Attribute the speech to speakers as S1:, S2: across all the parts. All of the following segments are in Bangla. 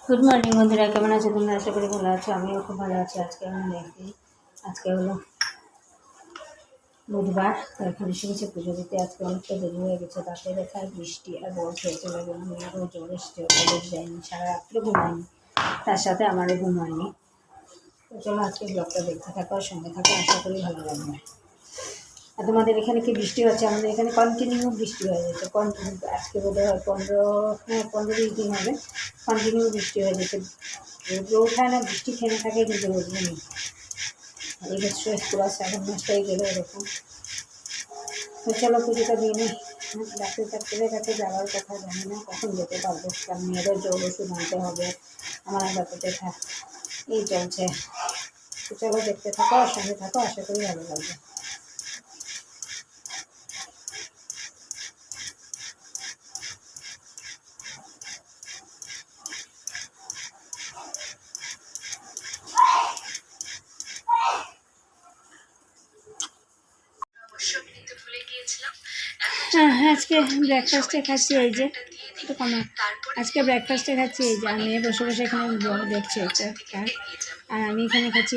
S1: গুড মর্নিং বন্ধুরা, কেমন আছো তোমরা? আশা করি ভালো আছো। আমিও খুব ভালো আছি। আজকে হলো বুধবার, তো এখন এসে গেছে পুজো দিতে। আজকে অনেকটা দেরি হয়ে গেছে, দাঁতে ব্যথা, বৃষ্টি আর বরফ হয়ে চলে গেল। মেয়েরও জ্বর এসছে, কলেজ যায়নি, সারা রাত্রে ঘুমায়নি, তার সাথে আমারও ঘুম হয়নি। তো চলো আজকে ব্লগটা দেখতে থাকো আর সঙ্গে থাকো, আশা করি ভালো লাগবে। আর তোমাদের এখানে কি বৃষ্টি হচ্ছে? আমাদের এখানে কন্টিনিউ বৃষ্টি হয়ে যাচ্ছে। কন্টিনিউ আজকে বোধহয় 15-20 দিন হবে কন্টিনিউ বৃষ্টি হয়ে যাচ্ছে। রোদ্র ওঠায় না, বৃষ্টি থেমে থাকে কিন্তু রোদ্র নেই। এই বছর পুরো 7 মাসটাই গেল এরকম। তো চলো পুজোটা দিয়ে নিই। ডাক্তারের কাছে যাওয়ার কথা, জানি না কখন যেতে পারবো, কারণ মেয়েদের জ্বর ওষুধ আনতে হবে, আমার ডাক্তার দেখা এই চলছে। তো চলো দেখতে থাকো আর সঙ্গে থাকো, আশা করি ভালো লাগবে। আজকে ব্রেকফাস্টে খাচ্ছি এই যে একটু কমা। আজকে ব্রেকফাস্টে খাচ্ছি এই যে, আমি বসে বসে এখানে ব্লগ দেখছি একটা, আর আমি এখানে খাচ্ছি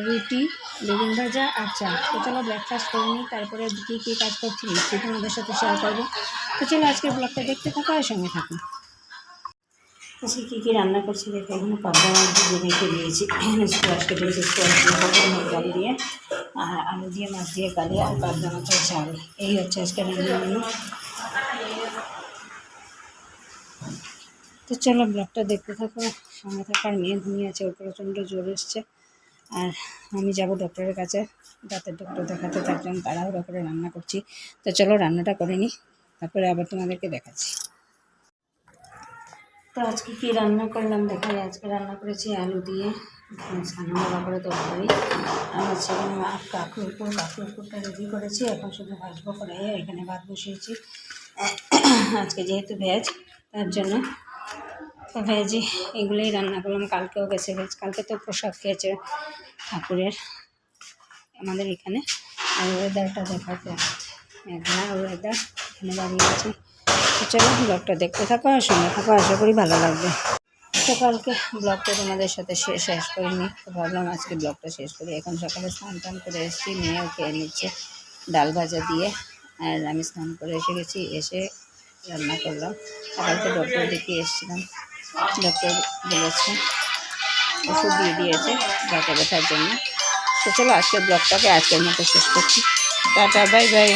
S1: রুটি, বেগুন ভাজা আর চা। তো চলো ব্রেকফাস্ট করে নিই, তারপরে কী কাজ করছি নিশ্চয়ই তোমাদের সাথে শেয়ার করবো। তো চলো আজকের ব্লগটা দেখতে থাকো আর সঙ্গে থাকো। আজকে কী রান্না করছি দেখো। এখানে পাবদা মাছ দিয়ে রেখে দিয়েছি, স্কোয়াশ কেটে রেখে স্কোয়াশ দিয়ে ডাল দিয়ে আর আলু দিয়ে মাছ দিয়ে কালিয়ে আর পাবদা মাছের ঝাল। এই হচ্ছে আজকে রান্না মেনু। তো চলো ব্লগটা দেখতে থাকো, সঙ্গে থাকার। মেয়ে ঘুমিয়ে আছে, ওর প্রচণ্ড জ্বর এসছে। আর আমি যাব ডক্টরের কাছে, দাঁতের ডক্টর দেখাতে, তার জন্য তাড়াহুড়ো করে রান্না করছি। তো চলো রান্নাটা করে নিই, তারপরে আবার তোমাদেরকে দেখাচ্ছি। তো আজকে কী রান্না করলাম দেখাই। আজকে রান্না করেছি আলু দিয়ে ছানা করে তরকারি। আর হচ্ছে কাকুরটা রেডি করেছি, এখন শুধু ভাজবো করে। এখানে ভাত বসিয়েছি। আজকে যেহেতু ভেজ, তার জন্য তো ভেজই এগুলোই রান্না করলাম। কালকেও গেছে ভেজ, কালকে তো প্রসাদ খেয়েছে ঠাকুরের আমাদের এখানে। আর ওয়েদারটা দেখাতে মেঘলা ওয়েদার, এখানে দাঁড়িয়ে আছি। তো চলো ব্লগটা দেখতে থাকো আর সঙ্গে থাকো, আশা করি ভালো লাগবে। তো কালকে ব্লগটা তোমাদের সাথে শেষ করিনি, তো ভাবলাম আজকে ব্লগটা শেষ করি। এখন সকালে স্নান টান করে এসেছি, মেয়েও খেয়ে নিচ্ছে ডাল ভাজা দিয়ে। আর আমি স্নান করে এসে গেছি, এসে রান্না করলাম। সকালকে ডক্টর দেখিয়ে এসেছিলাম, ডক্টর বলেছে ওষুধ দিয়ে দিয়েছে দাঁতে ব্যথার জন্য। তো চলো আজকের ব্লগটাকে আজকের মতো শেষ করছি। Tata, bye bye.